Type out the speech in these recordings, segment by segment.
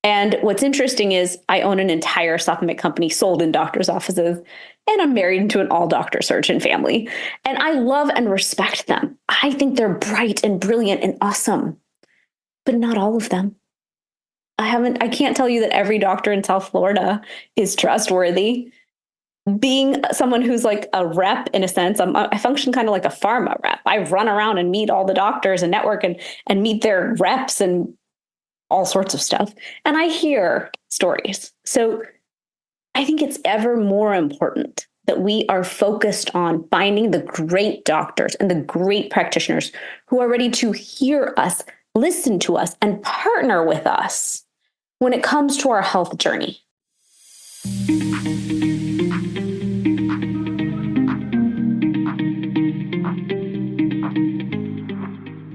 And what's interesting is I own an entire supplement company sold in doctors' offices, and I'm married into an all doctor surgeon family. And I love and respect them. I think they're bright and brilliant and awesome, but not all of them. I can't tell you that every doctor in South Florida is trustworthy. Being someone who's like a rep in a sense, I function kind of like a pharma rep. I run around and meet all the doctors and network and meet their reps and all sorts of stuff. And I hear stories. So I think it's ever more important that we are focused on finding the great doctors and the great practitioners who are ready to hear us, listen to us, and partner with us when it comes to our health journey.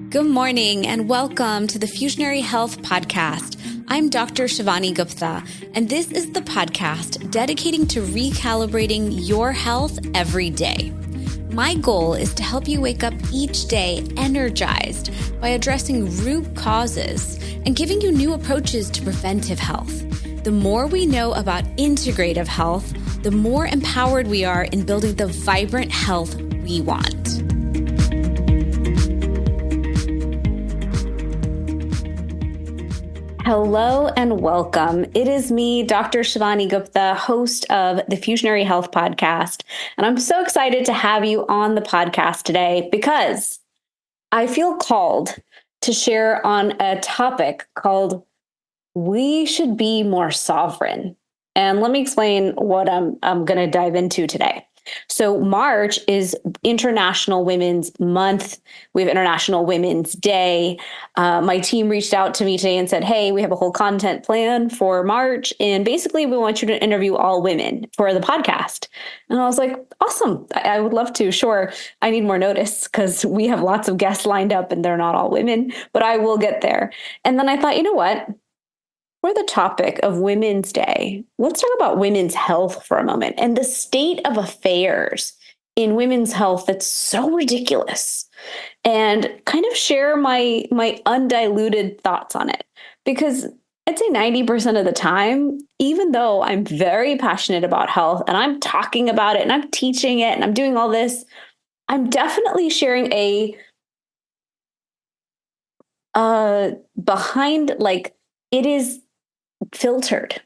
Good morning and welcome to the Fusionary Health Podcast. I'm Dr. Shivani Gupta, and this is the podcast dedicating to recalibrating your health every day. My goal is to help you wake up each day energized by addressing root causes and giving you new approaches to preventive health. The more we know about integrative health, the more empowered we are in building the vibrant health we want. Hello and welcome. It is me, Dr. Shivani Gupta, host of the Fusionary Health Podcast. And I'm so excited to have you on the podcast today because I feel called to share on a topic called We Should Be More Sovereign. And let me explain what I'm going to dive into today. So March is International Women's Month. We have International Women's Day. My team reached out to me today and said, hey, we have a whole content plan for March. And basically, we want you to interview all women for the podcast. And I was like, awesome. I would love to. Sure. I need more notice because we have lots of guests lined up and they're not all women, but I will get there. And then I thought, you know what? For the topic of Women's Day, let's talk about women's health for a moment and the state of affairs in women's health that's so ridiculous, and kind of share my undiluted thoughts on it. Because I'd say 90% of the time, even though I'm very passionate about health and I'm talking about it and I'm teaching it and I'm doing all this, I'm definitely sharing a behind, like, it is filtered.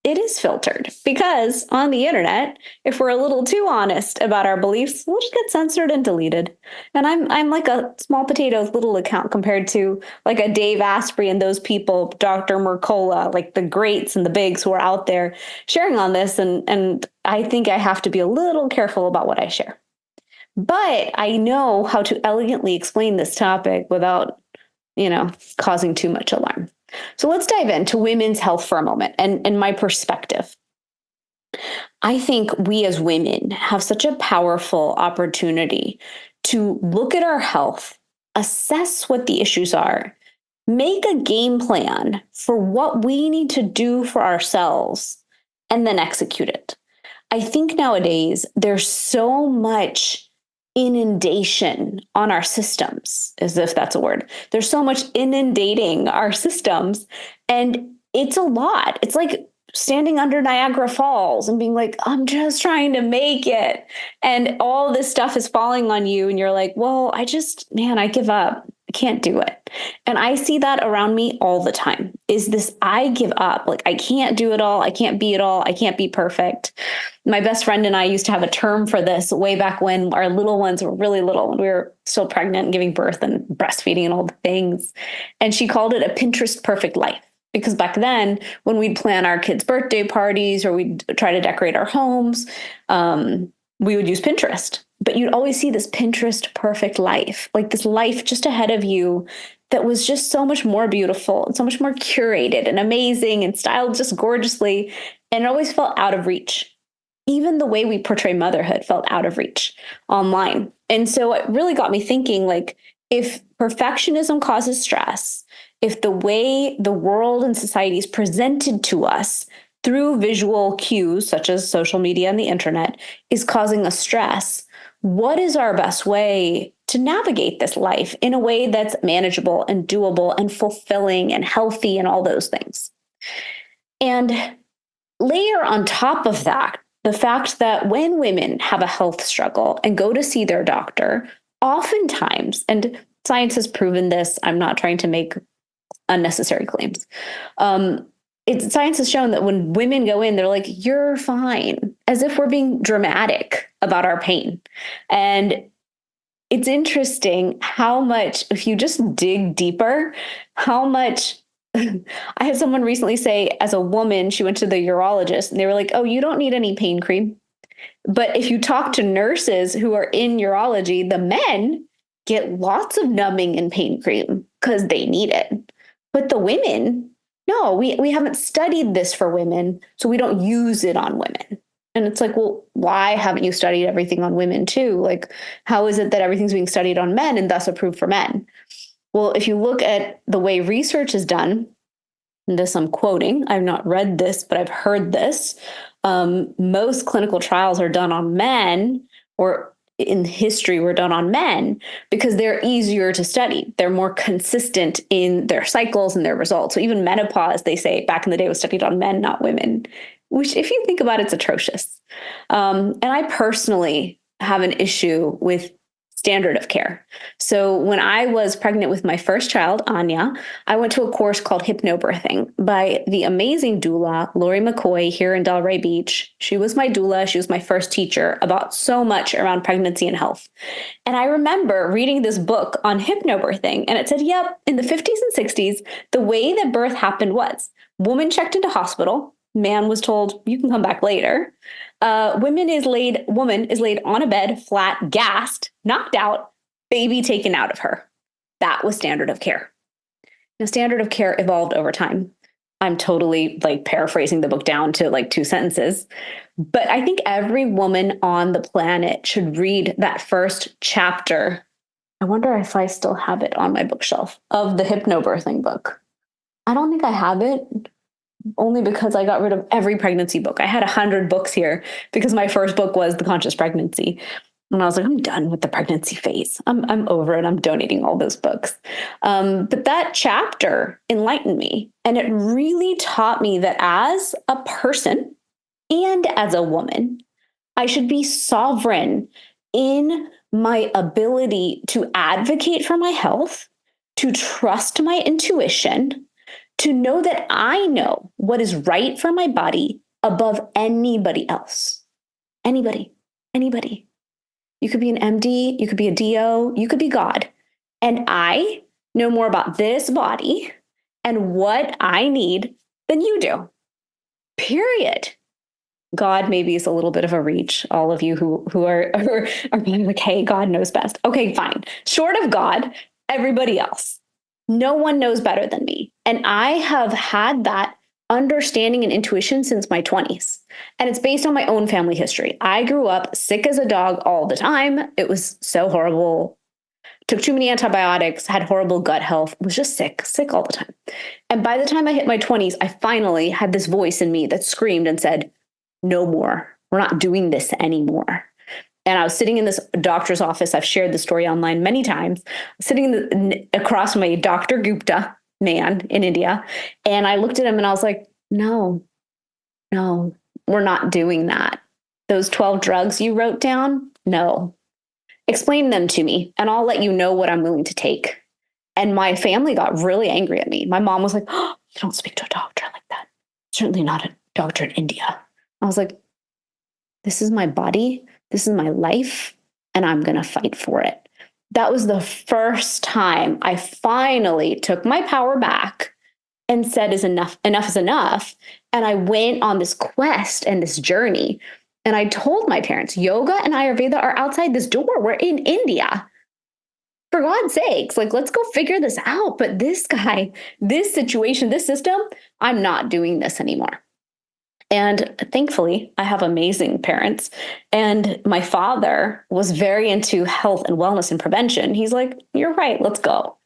It is filtered because on the internet, if we're a little too honest about our beliefs, we'll just get censored and deleted. And I'm like a small potatoes little account compared to like a Dave Asprey and those people, Dr. Mercola, like the greats and the bigs who are out there sharing on this. And I think I have to be a little careful about what I share. But I know how to elegantly explain this topic without, causing too much alarm. So let's dive into women's health for a moment and my perspective. I think we as women have such a powerful opportunity to look at our health, assess what the issues are, make a game plan for what we need to do for ourselves, and then execute it. I think nowadays there's so much inundation on our systems, as if that's a word. There's so much inundating our systems, and it's a lot. It's like standing under Niagara Falls and being like, I'm just trying to make it. And all this stuff is falling on you. And you're like, well, I give up. I can't do it. And I see that around me all the time is this, I give up. Like, I can't do it all. I can't be it all. I can't be perfect. My best friend and I used to have a term for this way back when our little ones were really little, when we were still pregnant and giving birth and breastfeeding and all the things. And she called it a Pinterest perfect life. Because back then, when we'd plan our kids' birthday parties or we'd try to decorate our homes, we would use Pinterest. But you'd always see this Pinterest perfect life, like this life just ahead of you that was just so much more beautiful and so much more curated and amazing and styled just gorgeously. And it always felt out of reach. Even the way we portray motherhood felt out of reach online. And so it really got me thinking, like, if perfectionism causes stress, if the way the world and society is presented to us through visual cues, such as social media and the internet, is causing us stress, what is our best way to navigate this life in a way that's manageable and doable and fulfilling and healthy and all those things? And layer on top of that the fact that when women have a health struggle and go to see their doctor, oftentimes, and science has proven this, I'm not trying to make unnecessary claims. Science has shown that when women go in, they're like, you're fine, as if we're being dramatic about our pain. And it's interesting how much, if you just dig deeper, how much. I had someone recently say, as a woman, she went to the urologist and they were like, oh, you don't need any pain cream. But if you talk to nurses who are in urology, the men get lots of numbing and pain cream because they need it. But the women, no, we haven't studied this for women, so we don't use it on women. And it's like, well, why haven't you studied everything on women too? Like, how is it that everything's being studied on men and thus approved for men? Well, if you look at the way research is done, and this I'm quoting, I've not read this, but I've heard this. Most clinical trials are done on men, or in history were done on men, because they're easier to study. They're more consistent in their cycles and their results. So even menopause, they say back in the day, was studied on men, not women, which if you think about it, it's atrocious. And I personally have an issue with standard of care. So when I was pregnant with my first child, Anya, I went to a course called Hypnobirthing by the amazing doula, Lori McCoy, here in Delray Beach. She was my doula. She was my first teacher about so much around pregnancy and health. And I remember reading this book on hypnobirthing, and it said, yep, in the 50s and 60s, the way that birth happened was woman checked into hospital, man was told, you can come back later. Woman is laid on a bed, flat, gassed, knocked out, baby taken out of her. That was standard of care. Now, standard of care evolved over time. I'm totally like paraphrasing the book down to like 2 sentences. But I think every woman on the planet should read that first chapter. I wonder if I still have it on my bookshelf of the hypnobirthing book. I don't think I have it. Only because I got rid of every pregnancy book. I had 100 books here because my first book was The Conscious Pregnancy. And I was like, I'm done with the pregnancy phase. I'm over it. I'm donating all those books. But that chapter enlightened me. And it really taught me that as a person and as a woman, I should be sovereign in my ability to advocate for my health, to trust my intuition, to know that I know what is right for my body above anybody else. Anybody. You could be an MD, you could be a DO, you could be God. And I know more about this body and what I need than you do. Period. God maybe is a little bit of a reach. All of you who are like, hey, God knows best. Okay, fine. Short of God, everybody else. No one knows better than me. And I have had that understanding and intuition since my 20s. And it's based on my own family history. I grew up sick as a dog all the time. It was so horrible. Took too many antibiotics, had horrible gut health, was just sick all the time. And by the time I hit my 20s, I finally had this voice in me that screamed and said, no more. We're not doing this anymore. And I was sitting in this doctor's office. I've shared the story online many times, sitting across from a Dr. Gupta man in India. And I looked at him and I was like, no, we're not doing that. Those 12 drugs you wrote down, no. Explain them to me and I'll let you know what I'm willing to take. And my family got really angry at me. My mom was like, oh, you don't speak to a doctor like that. Certainly not a doctor in India. I was like, this is my body. This is my life, and I'm going to fight for it. That was the first time I finally took my power back and said, enough is enough. And I went on this quest and this journey. And I told my parents, yoga and Ayurveda are outside this door. We're in India. For God's sakes, like, let's go figure this out. But this guy, this situation, this system, I'm not doing this anymore. And thankfully, I have amazing parents. And my father was very into health and wellness and prevention. He's like, you're right, let's go.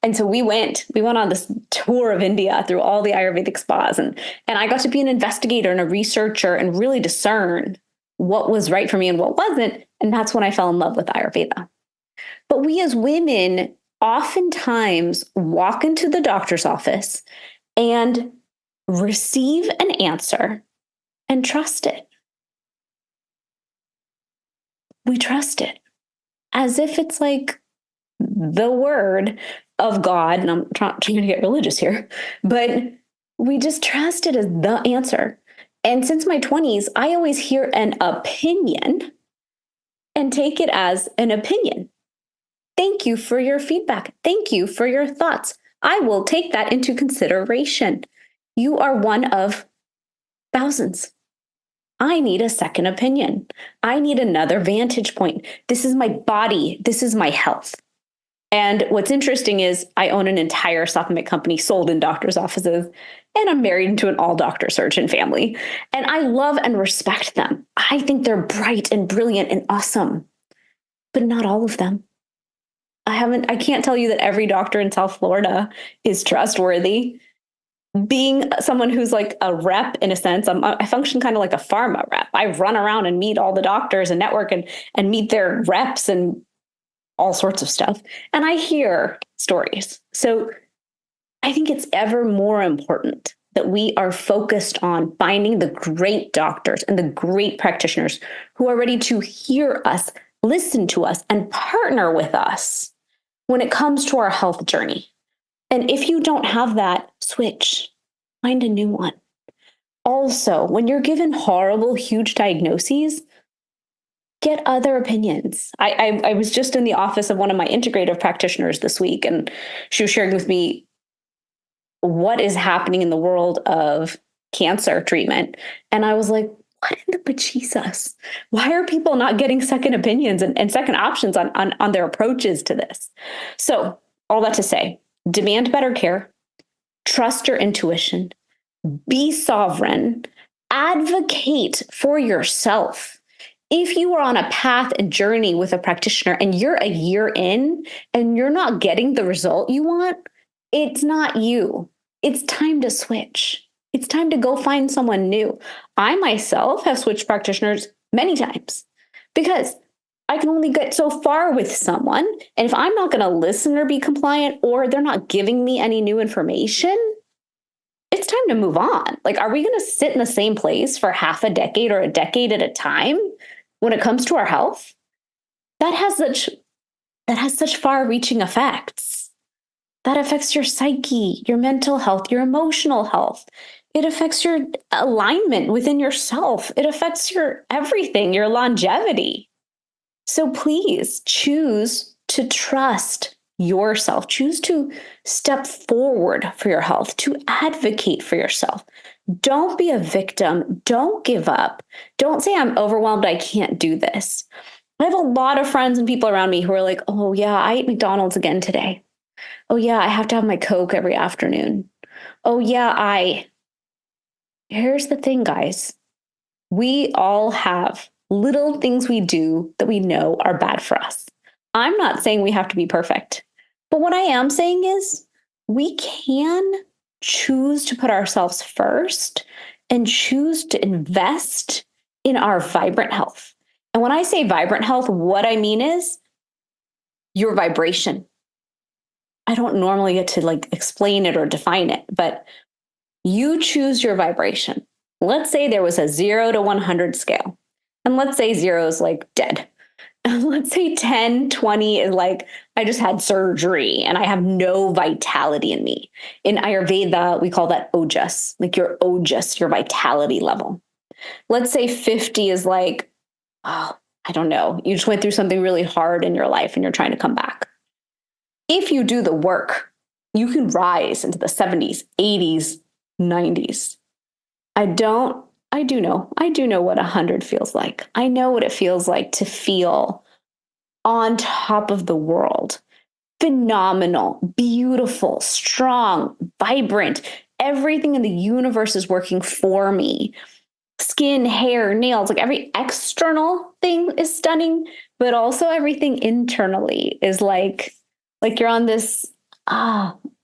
And so we went on this tour of India through all the Ayurvedic spas. And I got to be an investigator and a researcher and really discern what was right for me and what wasn't. And that's when I fell in love with Ayurveda. But we as women oftentimes walk into the doctor's office and receive an answer and trust it. We trust it as if it's like the word of God. And I'm trying to get religious here, but we just trust it as the answer. And since my 20s, I always hear an opinion and take it as an opinion. Thank you for your feedback. Thank you for your thoughts. I will take that into consideration. You are one of thousands. I need a second opinion. I need another vantage point. This is my body. This is my health. And what's interesting is I own an entire supplement company sold in doctors' offices, and I'm married to an all-doctor surgeon family. And I love and respect them. I think they're bright and brilliant and awesome, but not all of them. I can't tell you that every doctor in South Florida is trustworthy. Being someone who's like a rep in a sense, I function kind of like a pharma rep. I run around and meet all the doctors and network and meet their reps and all sorts of stuff. And I hear stories. So I think it's ever more important that we are focused on finding the great doctors and the great practitioners who are ready to hear us, listen to us, and partner with us when it comes to our health journey. And if you don't have that, switch, find a new one. Also, when you're given horrible, huge diagnoses, get other opinions. I was just in the office of one of my integrative practitioners this week, and she was sharing with me what is happening in the world of cancer treatment. And I was like, what in the bejesus? Why are people not getting second opinions and second options on their approaches to this? So all that to say, demand better care, trust your intuition, be sovereign, advocate for yourself. If you are on a path and journey with a practitioner and you're a year in and you're not getting the result you want, it's not you. It's time to switch. It's time to go find someone new. I myself have switched practitioners many times because I can only get so far with someone. And if I'm not going to listen or be compliant, or they're not giving me any new information, it's time to move on. Like, are we going to sit in the same place for half a decade or a decade at a time when it comes to our health? That has such far-reaching effects. That affects your psyche, your mental health, your emotional health. It affects your alignment within yourself. It affects your everything, your longevity. So please choose to trust yourself. Choose to step forward for your health, to advocate for yourself. Don't be a victim. Don't give up. Don't say, I'm overwhelmed, I can't do this. I have a lot of friends and people around me who are like, oh yeah, I ate McDonald's again today. Oh yeah, I have to have my Coke every afternoon. Oh yeah, here's the thing, guys. We all have little things we do that we know are bad for us. I'm not saying we have to be perfect, but what I am saying is we can choose to put ourselves first and choose to invest in our vibrant health. And when I say vibrant health, what I mean is your vibration. I don't normally get to like explain it or define it, but you choose your vibration. Let's say there was a 0 to 100 scale. And let's say 0 is like dead. And let's say 10, 20 is like, I just had surgery and I have no vitality in me. In Ayurveda, we call that ojas, like your ojas, your vitality level. Let's say 50 is like, oh, I don't know. You just went through something really hard in your life and you're trying to come back. If you do the work, you can rise into the 70s, 80s, 90s. I do know what 100 feels like. I know what it feels like to feel on top of the world. Phenomenal, beautiful, strong, vibrant. Everything in the universe is working for me. Skin, hair, nails, like every external thing is stunning, but also everything internally is like you're on this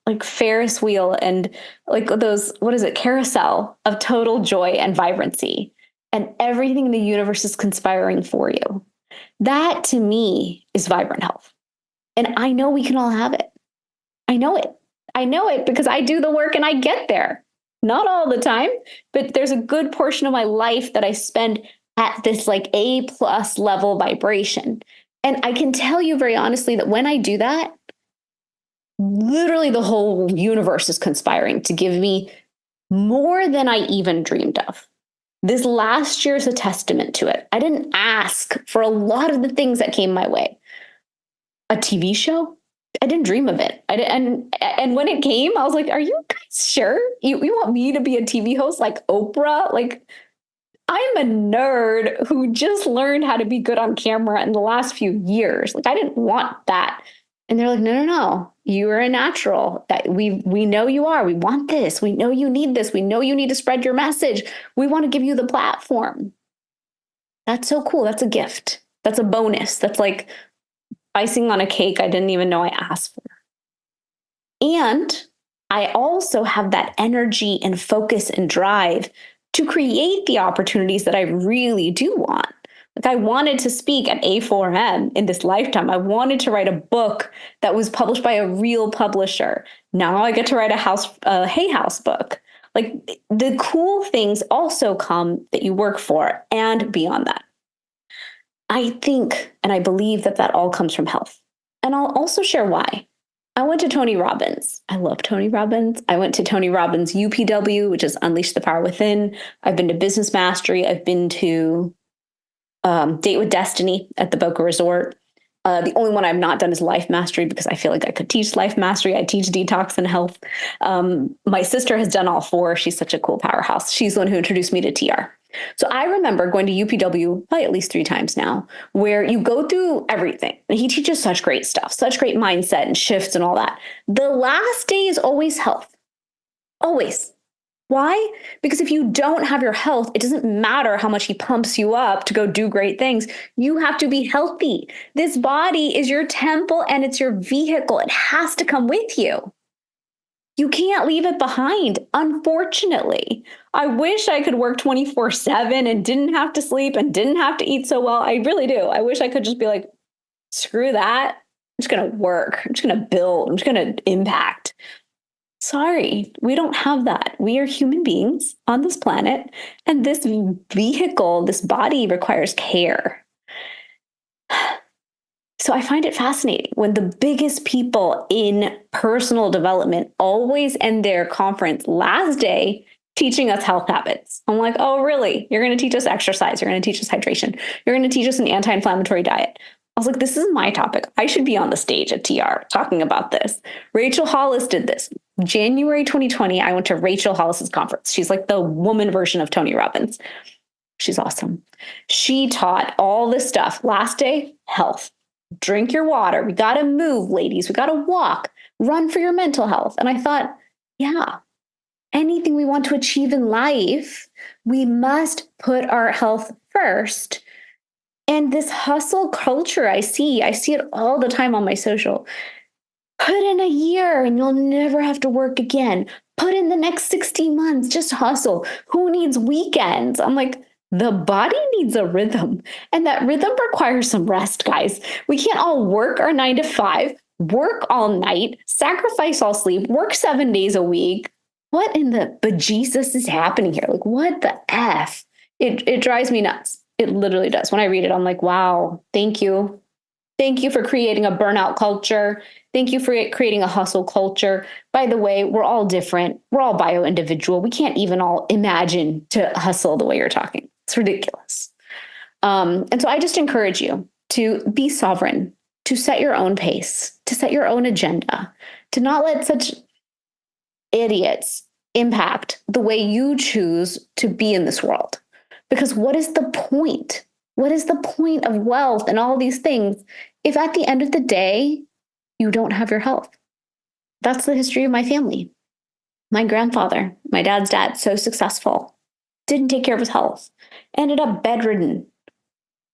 like Ferris wheel and like those, what is it, carousel of total joy and vibrancy. And everything in the universe is conspiring for you. That to me is vibrant health. And I know we can all have it. I know it. I know it because I do the work and I get there. Not all the time, but there's a good portion of my life that I spend at this like A plus level vibration. And I can tell you very honestly that when I do that, literally the whole universe is conspiring to give me more than I even dreamed of. This last year is a testament to it. I didn't ask for a lot of the things that came my way. A TV show? I didn't dream of it. And when it came, I was like, "Are you guys sure you want me to be a TV host like Oprah? Like, I'm a nerd who just learned how to be good on camera in the last few years. Like, I didn't want that." And they're like, "No, no, no. You are a natural. That we know you are. We want this. We know you need this. We know you need to spread your message. We want to give you the platform." That's so cool. That's a gift. That's a bonus. That's like icing on a cake I didn't even know I asked for. And I also have that energy and focus and drive to create the opportunities that I really do want. Like, I wanted to speak at A4M in this lifetime. I wanted to write a book that was published by a real publisher. Now I get to write a Hay House book. Like, the cool things also come that you work for and beyond that. I think and I believe that that all comes from health. And I'll also share why. I went to Tony Robbins. I love Tony Robbins. I went to Tony Robbins UPW, which is Unleash the Power Within. I've been to Business Mastery. I've been to Date with Destiny at the Boca Resort. The only one I've not done is Life Mastery because I feel like I could teach Life Mastery. I teach detox and health. My sister has done all four. She's such a cool powerhouse. She's the one who introduced me to TR. So I remember going to UPW probably at least 3 times now, where you go through everything. And he teaches such great stuff, such great mindset and shifts and all that. The last day is always health. Always. Why? Because if you don't have your health, it doesn't matter how much he pumps you up to go do great things. You have to be healthy. This body is your temple and it's your vehicle. It has to come with you. You can't leave it behind, unfortunately. I wish I could work 24/7 and didn't have to sleep and didn't have to eat so well. I really do. I wish I could just be like, screw that. I'm just going to work. I'm just going to build. I'm just going to impact. Sorry, we don't have that. We are human beings on this planet, and this vehicle, this body requires care. So I find it fascinating when the biggest people in personal development always end their conference last day teaching us health habits. I'm like, oh, really? You're going to teach us exercise. You're going to teach us hydration. You're going to teach us an anti-inflammatory diet. I was like, this is my topic. I should be on the stage at TR talking about this. Rachel Hollis did this. January 2020, I went to Rachel Hollis's conference. She's like the woman version of Tony Robbins. She's awesome. She taught all this stuff. Last day, health. Drink your water. We got to move, ladies. We got to walk, run for your mental health. And I thought, yeah, anything we want to achieve in life, we must put our health first. And this hustle culture I see it all the time on my social. Put in a year and you'll never have to work again. Put in the next 60 months, just hustle. Who needs weekends? I'm like, the body needs a rhythm, and that rhythm requires some rest, guys. We can't all work our 9 to 5, work all night, sacrifice all sleep, work 7 days a week. What in the bejesus is happening here? Like, what the F? It drives me nuts. It literally does. When I read it, I'm like, wow, thank you. Thank you for creating a burnout culture. Thank you for creating a hustle culture. By the way, we're all different. We're all bio-individual. We can't even all imagine to hustle the way you're talking. It's ridiculous. And so I just encourage you to be sovereign, to set your own pace, to set your own agenda, to not let such idiots impact the way you choose to be in this world. Because what is the point? What is the point of wealth and all these things if at the end of the day, you don't have your health? That's the history of my family. My grandfather, my dad's dad, so successful, didn't take care of his health, ended up bedridden,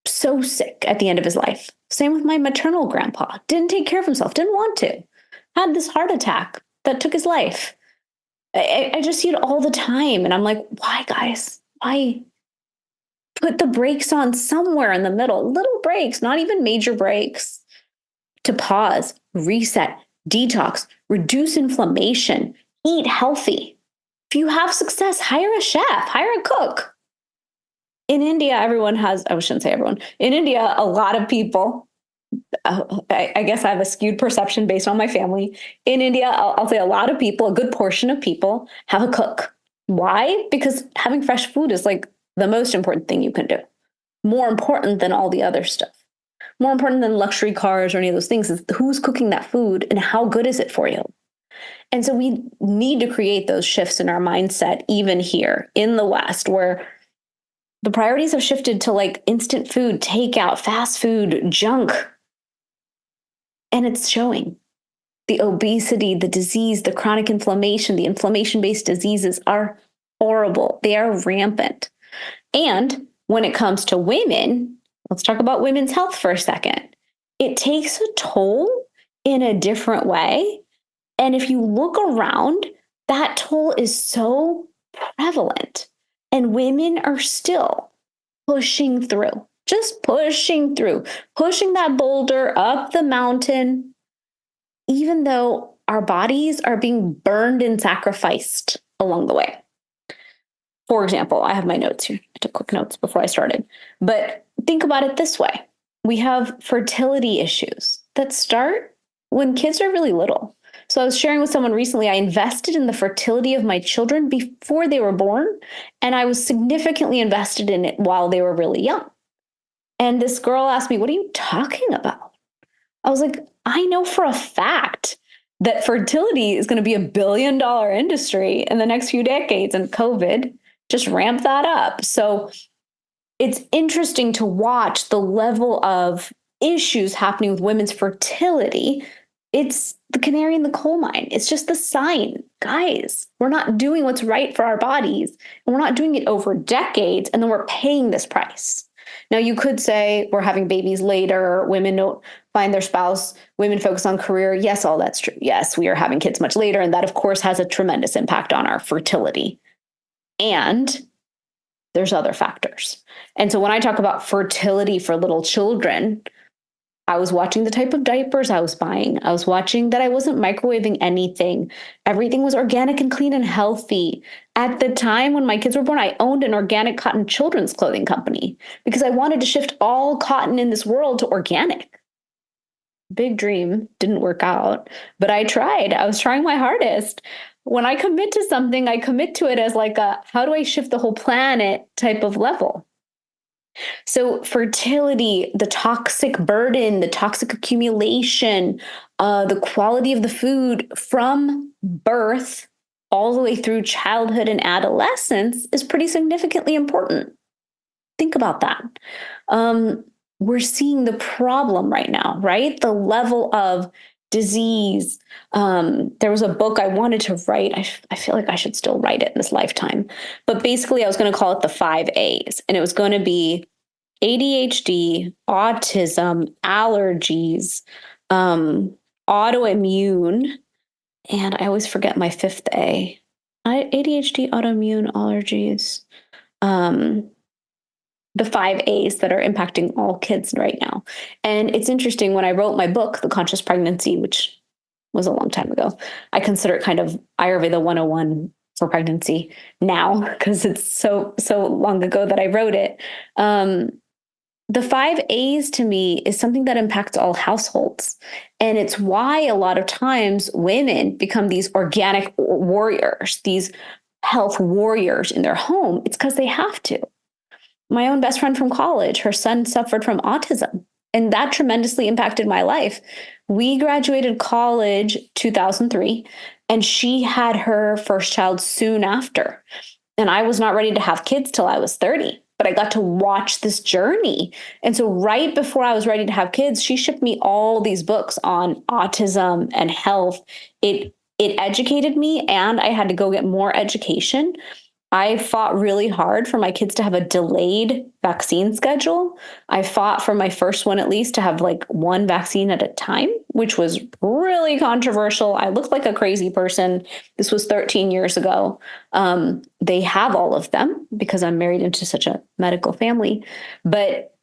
so sick at the end of his life. Same with my maternal grandpa, didn't take care of himself, didn't want to, had this heart attack that took his life. I just see it all the time. And I'm like, why, guys? Why? Put the brakes on somewhere in the middle, little breaks, not even major breaks, to pause, reset, detox, reduce inflammation, eat healthy. If you have success, hire a chef, hire a cook. In India, I shouldn't say everyone. In India, a lot of people, I guess I have a skewed perception based on my family. In India, I'll say a lot of people, a good portion of people have a cook. Why? Because having fresh food is like the most important thing you can do. More important than all the other stuff. More important than luxury cars or any of those things is who's cooking that food and how good is it for you? And so we need to create those shifts in our mindset, even here in the West, where the priorities have shifted to like instant food, takeout, fast food, junk. And it's showing. The obesity, the disease, the chronic inflammation, the inflammation-based diseases are horrible. They are rampant. And when it comes to women, let's talk about women's health for a second. It takes a toll in a different way. And if you look around, that toll is so prevalent. And women are still pushing through, just pushing through, pushing that boulder up the mountain, even though our bodies are being burned and sacrificed along the way. For example, I have my notes here. I took quick notes before I started. But think about it this way. We have fertility issues that start when kids are really little. So I was sharing with someone recently, I invested in the fertility of my children before they were born, and I was significantly invested in it while they were really young. And this girl asked me, "What are you talking about?" I was like, I know for a fact that fertility is going to be $1 billion industry in the next few decades, and COVID just ramped that up. So it's interesting to watch the level of issues happening with women's fertility. It's the canary in the coal mine. It's just the sign. Guys, we're not doing what's right for our bodies, and we're not doing it over decades, and then we're paying this price. Now, you could say we're having babies later, women don't find their spouse, women focus on career. Yes, all that's true. Yes, we are having kids much later, and that, of course, has a tremendous impact on our fertility. And there's other factors. And so when I talk about fertility for little children, I was watching the type of diapers I was buying. I was watching that I wasn't microwaving anything. Everything was organic and clean and healthy. At the time when my kids were born, I owned an organic cotton children's clothing company because I wanted to shift all cotton in this world to organic. Big dream, didn't work out, but I tried. I was trying my hardest. When I commit to something, I commit to it as like a, how do I shift the whole planet type of level? So fertility, the toxic burden, the toxic accumulation, the quality of the food from birth all the way through childhood and adolescence is pretty significantly important. Think about that. We're seeing the problem right now, right? The level of disease. There was a book I wanted to write. I feel like I should still write it in this lifetime. But basically, I was going to call it the 5 A's. And it was going to be ADHD, autism, allergies, autoimmune. And I always forget my 5th A. ADHD, autoimmune, allergies. The 5 A's that are impacting all kids right now. And it's interesting, when I wrote my book, The Conscious Pregnancy, which was a long time ago, I consider it kind of Ayurveda 101 for pregnancy now, because it's so long ago that I wrote it. The 5 A's to me is something that impacts all households. And it's why a lot of times women become these organic warriors, these health warriors in their home. It's because they have to. My own best friend from college, her son suffered from autism, and that tremendously impacted my life. We graduated college 2003, and she had her first child soon after. And I was not ready to have kids till I was 30, but I got to watch this journey. And so right before I was ready to have kids, she shipped me all these books on autism and health. It educated me, and I had to go get more education. I fought really hard for my kids to have a delayed vaccine schedule. I fought for my first one, at least, to have like one vaccine at a time, which was really controversial. I looked like a crazy person. This was 13 years ago. They have all of them because I'm married into such a medical family, but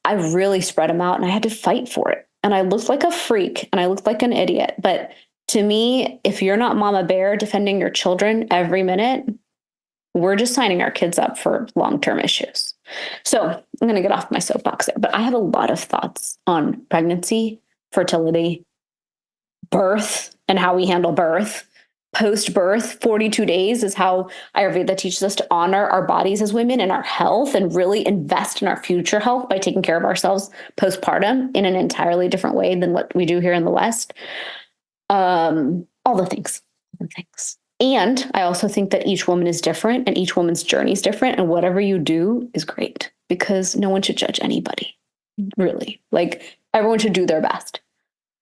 I really spread them out and I had to fight for it. And I looked like a freak and I looked like an idiot, but To me, if you're not mama bear defending your children every minute, we're just signing our kids up for long-term issues. So I'm going to get off my soapbox there, but I have a lot of thoughts on pregnancy, fertility, birth, and how we handle birth. Post-birth, 42 days is how Ayurveda teaches us to honor our bodies as women and our health and really invest in our future health by taking care of ourselves postpartum in an entirely different way than what we do here in the West. All the things. And I also think that each woman is different and each woman's journey is different. And whatever you do is great because no one should judge anybody, really. Like everyone should do their best,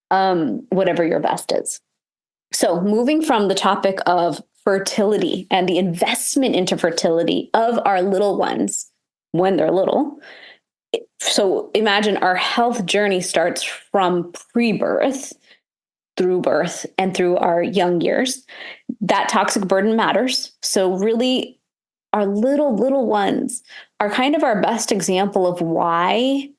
whatever your best is. So moving from the topic of fertility and the investment into fertility of our little ones when they're little. So imagine our health journey starts from pre-birth through birth and through our young years. That toxic burden matters. So really, our little ones are kind of our best example of why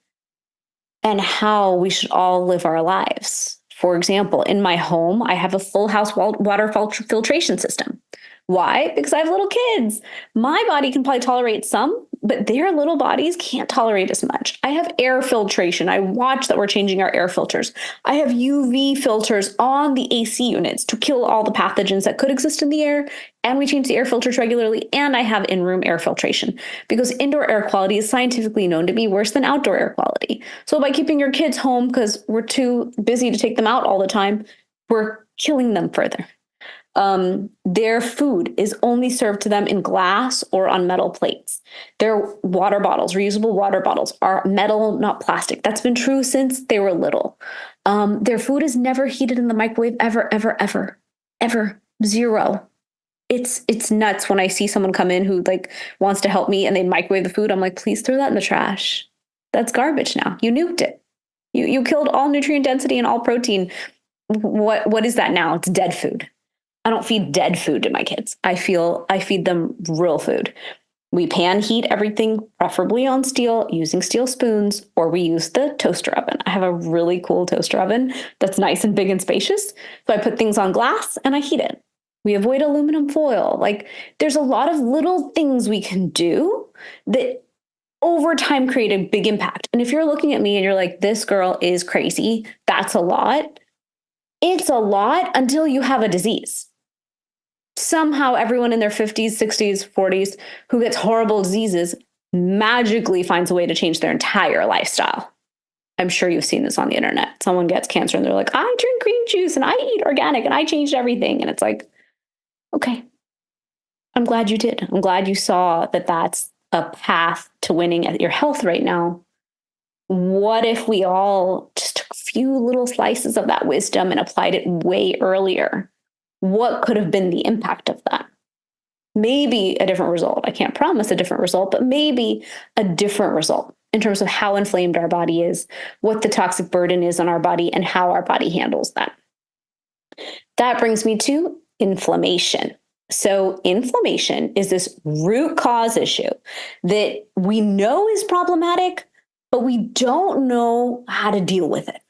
and how we should all live our lives. For example, in my home, I have a full house water filtration system. Why? Because I have little kids. My body can probably tolerate some, but their little bodies can't tolerate as much. I have air filtration. I watch that we're changing our air filters. I have UV filters on the AC units to kill all the pathogens that could exist in the air. And we change the air filters regularly. And I have in-room air filtration because indoor air quality is scientifically known to be worse than outdoor air quality. So by keeping your kids home because we're too busy to take them out all the time, we're killing them further. Their food is only served to them in glass or on metal plates. Their water bottles, reusable water bottles, are metal, not plastic. That's been true since they were little. Their food is never heated in the microwave, ever. Zero. It's nuts when I see someone come in who like wants to help me and they microwave the food. I'm like, please throw that in the trash. That's garbage now. You nuked it. You killed all nutrient density and all protein. What is that now? It's dead food. I don't feed dead food to my kids. I feed them real food. We pan heat everything, preferably on steel, using steel spoons, or we use the toaster oven. I have a really cool toaster oven that's nice and big and spacious. So I put things on glass and I heat it. We avoid aluminum foil. Like there's a lot of little things we can do that over time create a big impact. And if you're looking at me and you're like, this girl is crazy, that's a lot. It's a lot until you have a disease. Somehow everyone in their 50s, 60s, 40s who gets horrible diseases magically finds a way to change their entire lifestyle. I'm sure you've seen this on the internet. Someone gets cancer and they're like, I drink green juice and I eat organic and I changed everything. And it's like, okay, I'm glad you did. I'm glad you saw that that's a path to winning at your health right now. What if we all just took a few little slices of that wisdom and applied it way earlier? What could have been the impact of that? Maybe a different result. I can't promise a different result, but maybe a different result in terms of how inflamed our body is, what the toxic burden is on our body, and how our body handles that. That brings me to inflammation. So inflammation is this root cause issue that we know is problematic, but we don't know how to deal with it.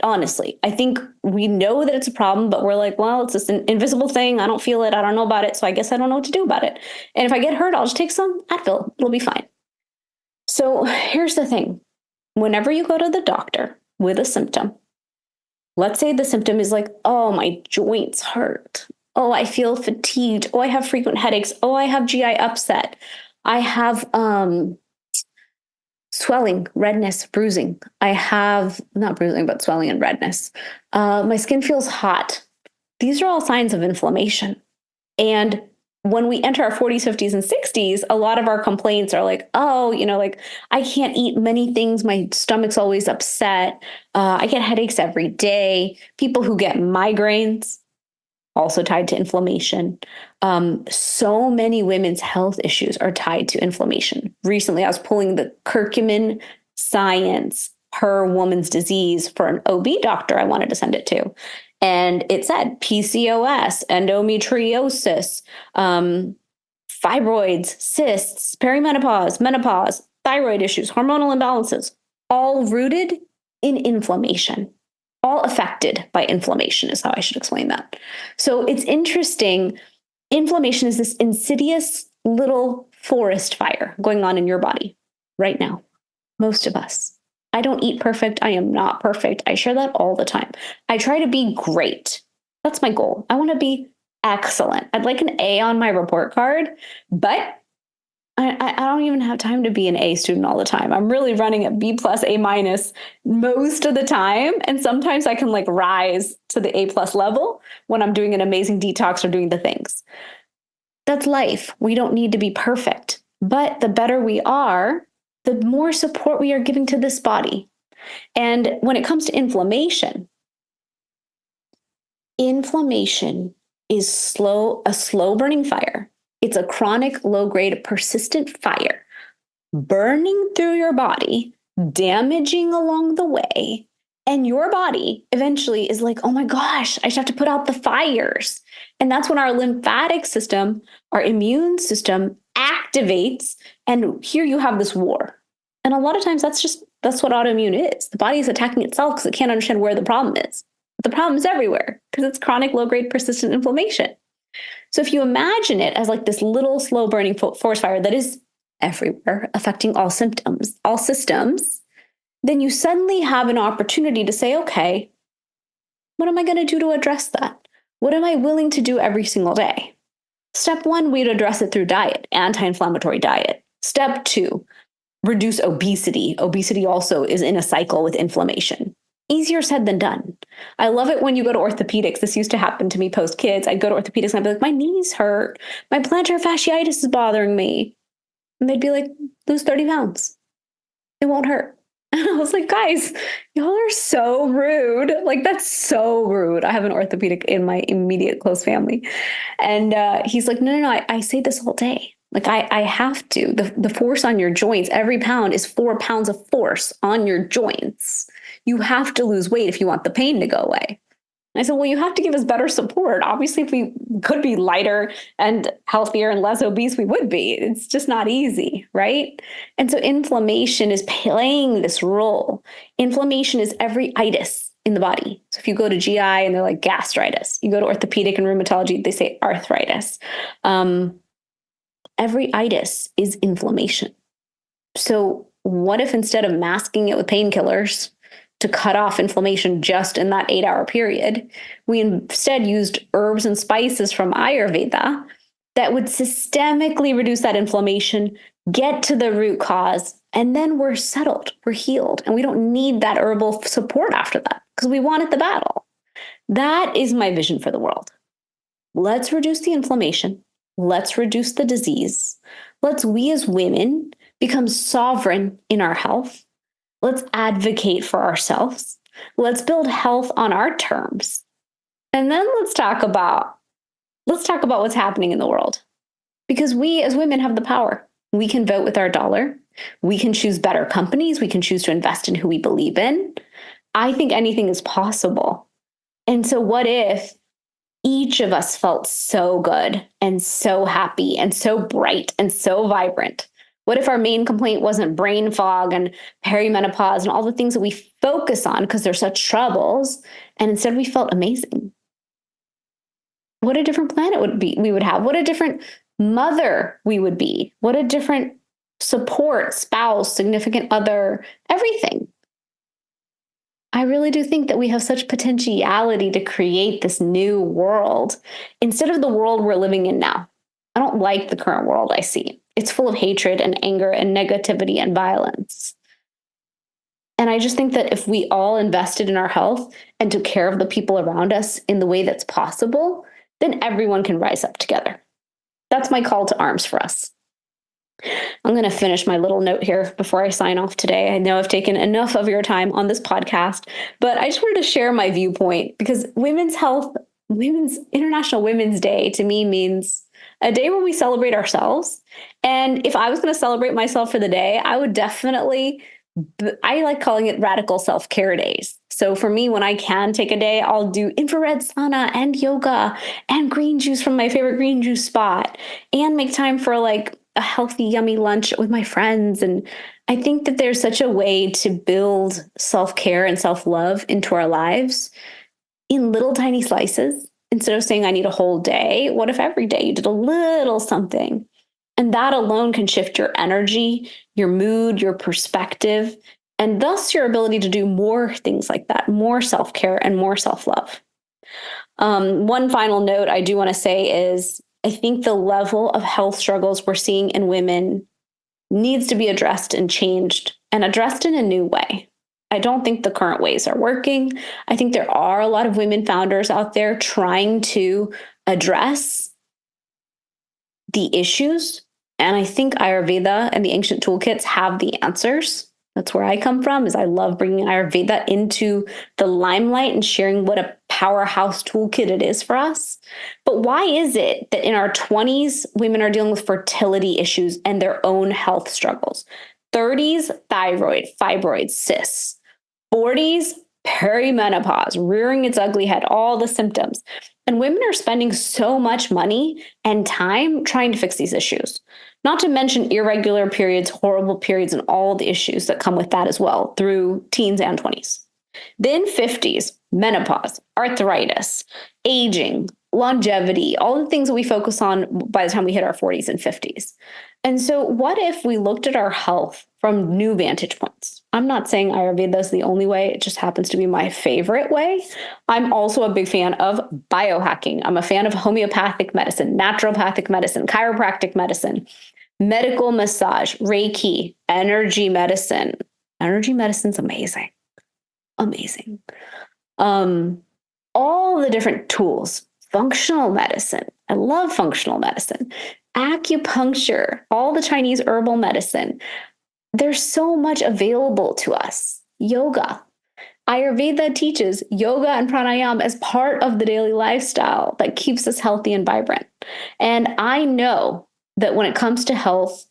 Honestly, I think we know that it's a problem, but we're like, well, it's just an invisible thing. I don't feel it. I don't know about it. So I guess I don't know what to do about it. And if I get hurt, I'll just take some Advil. It'll be fine. So here's the thing. Whenever you go to the doctor with a symptom, let's say the symptom is like, oh, my joints hurt. Oh, I feel fatigued. Oh, I have frequent headaches. Oh, I have GI upset. I have swelling, redness, bruising. I have not bruising, but swelling and redness. My skin feels hot. These are all signs of inflammation. And when we enter our 40s, 50s, and 60s, a lot of our complaints are like, oh, like I can't eat many things. My stomach's always upset. I get headaches every day. People who get migraines, also tied to inflammation. So many women's health issues are tied to inflammation. Recently, I was pulling the curcumin science per woman's disease for an OB doctor I wanted to send it to. And it said PCOS, endometriosis, fibroids, cysts, perimenopause, menopause, thyroid issues, hormonal imbalances, all rooted in inflammation. all affected by inflammation is how I should explain that. So it's interesting. Inflammation is this insidious little forest fire going on in your body right now. Most of us. I don't eat perfect. I am not perfect. I share that all the time. I try to be great. That's my goal. I want to be excellent. I'd like an A on my report card, but I don't even have time to be an A student all the time. I'm really running at B plus, A minus most of the time. And sometimes I can like rise to the A plus level when I'm doing an amazing detox or doing the things. That's life. We don't need to be perfect. But the better we are, the more support we are giving to this body. And when it comes to inflammation is a slow burning fire. It's a chronic, low-grade, persistent fire burning through your body, damaging along the way. And your body eventually is like, oh my gosh, I just have to put out the fires. And that's when our lymphatic system, our immune system activates. And here you have this war. And a lot of times that's what autoimmune is. The body is attacking itself because it can't understand where the problem is. But the problem is everywhere because it's chronic, low-grade, persistent inflammation. So if you imagine it as like this little slow burning forest fire that is everywhere, affecting all systems, then you suddenly have an opportunity to say, okay, what am I going to do to address that? What am I willing to do every single day? Step 1, we'd address it through diet, anti-inflammatory diet. Step 2, reduce obesity. Obesity also is in a cycle with inflammation. Easier said than done. I love it when you go to orthopedics. This used to happen to me post kids. I'd go to orthopedics and I'd be like, my knees hurt. My plantar fasciitis is bothering me. And they'd be like, lose 30 pounds. It won't hurt. And I was like, guys, y'all are so rude. Like, that's so rude. I have an orthopedic in my immediate close family. And he's like, no, I say this all day. Like, I have to. The force on your joints, every pound is 4 pounds of force on your joints. You have to lose weight if you want the pain to go away. And I said, well, you have to give us better support. Obviously, if we could be lighter and healthier and less obese, we would be. It's just not easy, right? And so inflammation is playing this role. Inflammation is every itis in the body. So if you go to GI and they're like gastritis, you go to orthopedic and rheumatology, they say arthritis. Every itis is inflammation. So what if instead of masking it with painkillers to cut off inflammation just in that 8-hour period, we instead used herbs and spices from Ayurveda that would systemically reduce that inflammation, get to the root cause, and then we're settled, we're healed, and we don't need that herbal support after that because we wanted the battle. That is my vision for the world. Let's reduce the inflammation. Let's reduce the disease. We as women become sovereign in our health. Let's advocate for ourselves. Let's build health on our terms. And then let's talk about what's happening in the world. Because we as women have the power. We can vote with our dollar. We can choose better companies. We can choose to invest in who we believe in. I think anything is possible. And so what if each of us felt so good and so happy and so bright and so vibrant? What if our main complaint wasn't brain fog and perimenopause and all the things that we focus on because they're such troubles, and instead we felt amazing? What a different planet we would have. What a different mother we would be. What a different support, spouse, significant other, everything. I really do think that we have such potentiality to create this new world instead of the world we're living in now. I don't like the current world I see. It's full of hatred and anger and negativity and violence. And I just think that if we all invested in our health and took care of the people around us in the way that's possible, then everyone can rise up together. That's my call to arms for us. I'm going to finish my little note here before I sign off today. I know I've taken enough of your time on this podcast, but I just wanted to share my viewpoint because International Women's Day to me means a day when we celebrate ourselves. And if I was going to celebrate myself for the day, I would definitely, I like calling it radical self-care days. So for me, when I can take a day, I'll do infrared sauna and yoga and green juice from my favorite green juice spot and make time for like a healthy, yummy lunch with my friends. And I think that there's such a way to build self-care and self-love into our lives in little tiny slices. Instead of saying I need a whole day, what if every day you did a little something? And that alone can shift your energy, your mood, your perspective, and thus your ability to do more things like that, more self-care and more self-love. One final note I do want to say is I think the level of health struggles we're seeing in women needs to be addressed and changed and addressed in a new way. I don't think the current ways are working. I think there are a lot of women founders out there trying to address the issues. And I think Ayurveda and the ancient toolkits have the answers. That's where I come from, is I love bringing Ayurveda into the limelight and sharing what a powerhouse toolkit it is for us. But why is it that in our 20s, women are dealing with fertility issues and their own health struggles? 30s, thyroid, fibroids, cysts. 40s, perimenopause, rearing its ugly head, all the symptoms. And women are spending so much money and time trying to fix these issues. Not to mention irregular periods, horrible periods, and all the issues that come with that as well through teens and 20s. Then 50s, menopause, arthritis, aging, longevity, all the things that we focus on by the time we hit our 40s and 50s. And so what if we looked at our health from new vantage points? I'm not saying Ayurveda is the only way. It just happens to be my favorite way. I'm also a big fan of biohacking. I'm a fan of homeopathic medicine, naturopathic medicine, chiropractic medicine, medical massage, Reiki, energy medicine. Energy medicine's amazing. Amazing. All the different tools, functional medicine. I love functional medicine. Acupuncture, all the Chinese herbal medicine. There's so much available to us. Yoga. Ayurveda teaches yoga and pranayama as part of the daily lifestyle that keeps us healthy and vibrant. And I know that when it comes to health,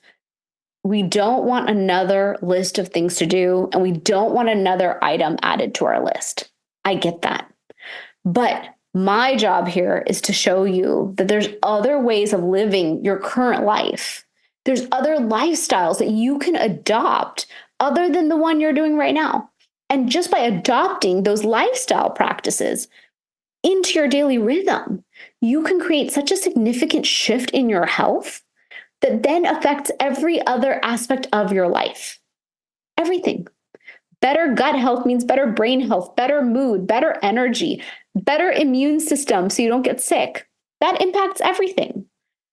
we don't want another list of things to do, and we don't want another item added to our list. I get that. But my job here is to show you that there's other ways of living your current life. There's other lifestyles that you can adopt other than the one you're doing right now. And just by adopting those lifestyle practices into your daily rhythm, you can create such a significant shift in your health that then affects every other aspect of your life. Everything. Better gut health means better brain health, better mood, better energy, better immune system so you don't get sick. That impacts everything.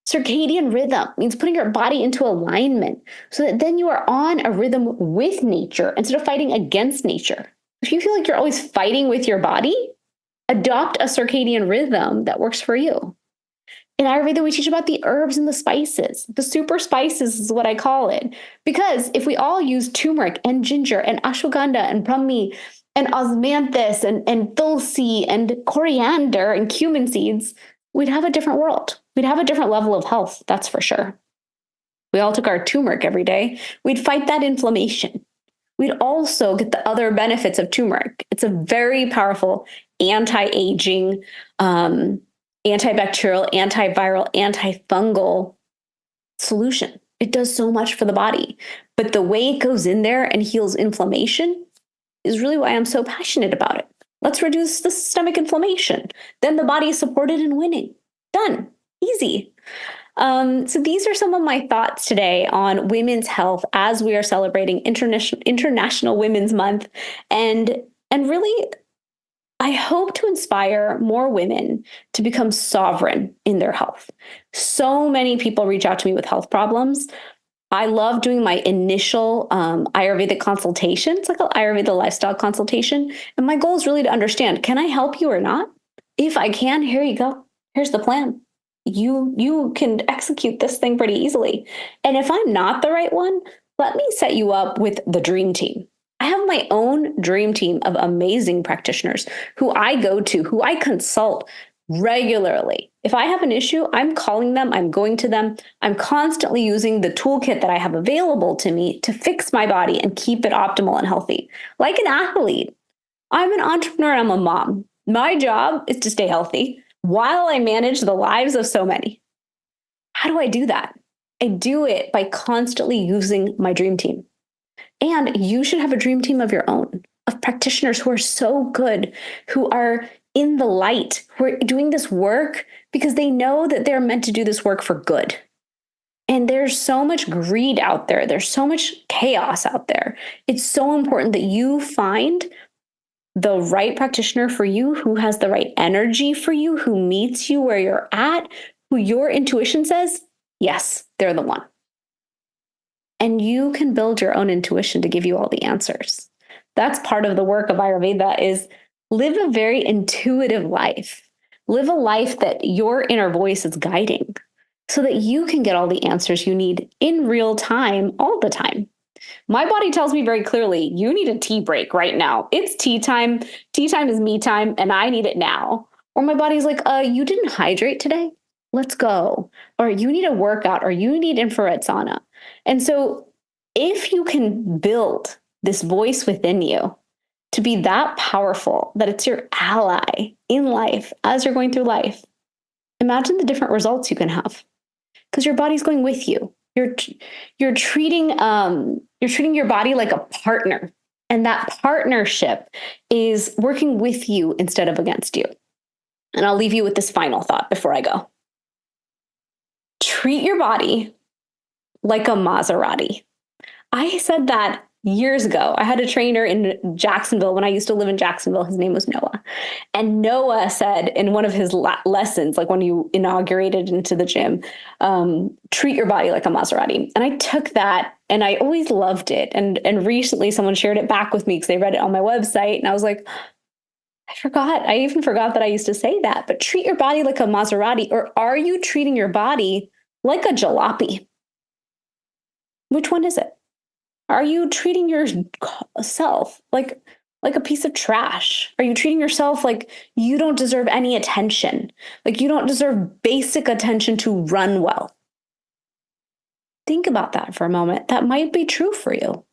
Circadian rhythm means putting your body into alignment so that then you are on a rhythm with nature instead of fighting against nature. If you feel like you're always fighting with your body, adopt a circadian rhythm that works for you. In Ayurveda, we teach about the herbs and the spices. The super spices is what I call it. Because if we all use turmeric and ginger and ashwagandha and brahmi and osmanthus and tulsi and coriander and cumin seeds, we'd have a different world. We'd have a different level of health, that's for sure. We all took our turmeric every day. We'd fight that inflammation. We'd also get the other benefits of turmeric. It's a very powerful anti-aging, antibacterial, antiviral, antifungal solution. It does so much for the body. But the way it goes in there and heals inflammation is really why I'm so passionate about it. Let's reduce the systemic inflammation. Then the body is supported and winning. Done. Easy. So these are some of my thoughts today on women's health as we are celebrating International Women's Month. And really, I hope to inspire more women to become sovereign in their health. So many people reach out to me with health problems. I love doing my initial Ayurvedic consultation. It's like an Ayurveda lifestyle consultation. And my goal is really to understand, can I help you or not? If I can, here you go. Here's the plan. You can execute this thing pretty easily. And if I'm not the right one, let me set you up with the dream team. I have my own dream team of amazing practitioners who I go to, who I consult regularly. If I have an issue, I'm calling them, I'm going to them. I'm constantly using the toolkit that I have available to me to fix my body and keep it optimal and healthy. Like an athlete, I'm an entrepreneur, I'm a mom. My job is to stay healthy while I manage the lives of so many. How do I do that? I do it by constantly using my dream team. And you should have a dream team of your own, of practitioners who are so good, who are in the light, who are doing this work because they know that they're meant to do this work for good. And there's so much greed out there. There's so much chaos out there. It's so important that you find the right practitioner for you, who has the right energy for you, who meets you where you're at, who your intuition says, yes, they're the one. And you can build your own intuition to give you all the answers. That's part of the work of Ayurveda, is live a very intuitive life. Live a life that your inner voice is guiding so that you can get all the answers you need in real time, all the time. My body tells me very clearly, you need a tea break right now. It's tea time. Tea time is me time, and I need it now. Or my body's like, you didn't hydrate today? Let's go. Or you need a workout, or you need infrared sauna. And so if you can build this voice within you to be that powerful, that it's your ally in life as you're going through life, imagine the different results you can have, because your body's going with you. You're treating your body like a partner, and that partnership is working with you instead of against you. And I'll leave you with this final thought before I go. Treat your body like a Maserati. I said that years ago. I had a trainer in Jacksonville when I used to live in Jacksonville. His name was Noah. And Noah said in one of his lessons, like when you inaugurated into the gym, treat your body like a Maserati. And I took that and I always loved it. And recently someone shared it back with me because they read it on my website. And I was like, I forgot. I even forgot that I used to say that. But treat your body like a Maserati. Or are you treating your body like a jalopy? Which one is it? Are you treating yourself like a piece of trash? Are you treating yourself like you don't deserve any attention? Like you don't deserve basic attention to run well? Think about that for a moment. That might be true for you.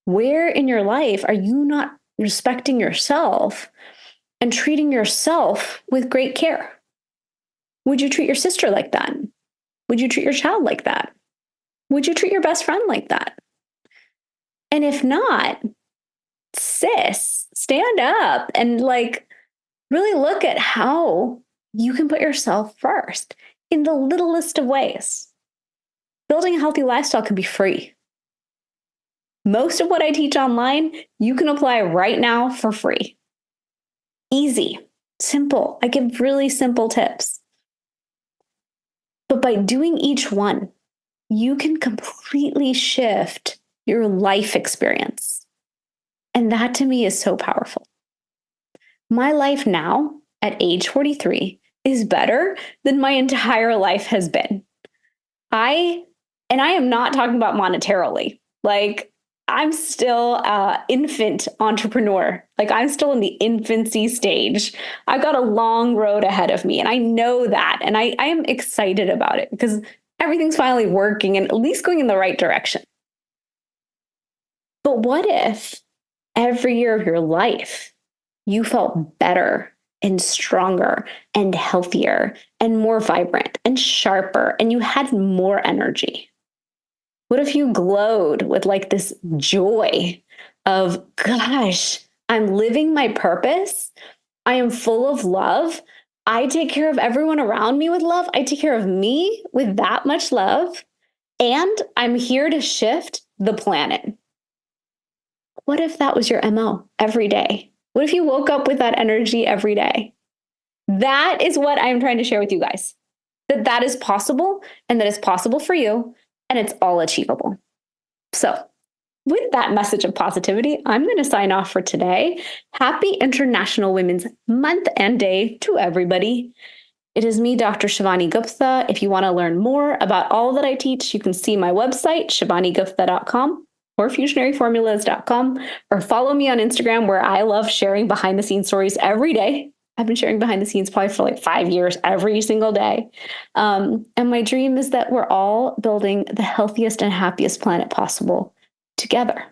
Where in your life are you not respecting yourself and treating yourself with great care? Would you treat your sister like that? Would you treat your child like that? Would you treat your best friend like that? And if not, sis, stand up and really look at how you can put yourself first in the littlest of ways. Building a healthy lifestyle can be free. Most of what I teach online, you can apply right now for free. Easy, simple. I give really simple tips. But by doing each one, you can completely shift your life experience. And that to me is so powerful. My life now at age 43 is better than my entire life has been. I am not talking about monetarily. I'm still an infant entrepreneur. I'm still in the infancy stage. I've got a long road ahead of me. And I know that. And I am excited about it because everything's finally working and at least going in the right direction. But what if every year of your life you felt better and stronger and healthier and more vibrant and sharper and you had more energy? What if you glowed with this joy of, gosh, I'm living my purpose. I am full of love. I take care of everyone around me with love. I take care of me with that much love. And I'm here to shift the planet. What if that was your MO every day? What if you woke up with that energy every day? That is what I'm trying to share with you guys. That is possible and that is possible for you. And it's all achievable. So with that message of positivity, I'm going to sign off for today. Happy International Women's Month and Day to everybody. It is me, Dr. Shivani Gupta. If you want to learn more about all that I teach, you can see my website, shivanigupta.com or fusionaryformulas.com, or follow me on Instagram, where I love sharing behind the scenes stories every day. I've been sharing behind the scenes probably for 5 years, every single day. And my dream is that we're all building the healthiest and happiest planet possible together.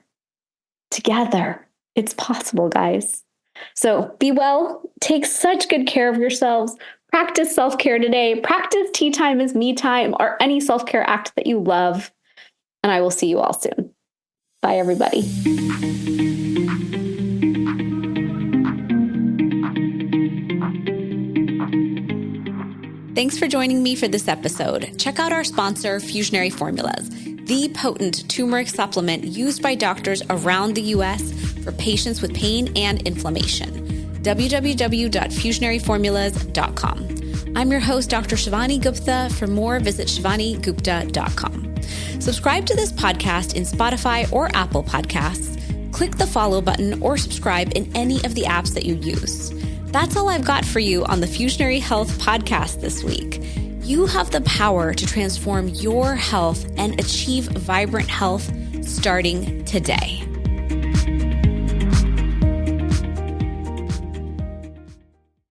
Together. It's possible, guys. So be well, take such good care of yourselves, Practice self-care today. Practice tea time is me time, or any self-care act that you love. And I will see you all soon. Bye, everybody. Thanks for joining me for this episode. Check out our sponsor, Fusionary Formulas, the potent turmeric supplement used by doctors around the U.S. for patients with pain and inflammation. www.fusionaryformulas.com. I'm your host, Dr. Shivani Gupta. For more, visit shivanigupta.com. Subscribe to this podcast in Spotify or Apple Podcasts. Click the follow button or subscribe in any of the apps that you use. That's all I've got for you on the Fusionary Health podcast this week. You have the power to transform your health and achieve vibrant health starting today.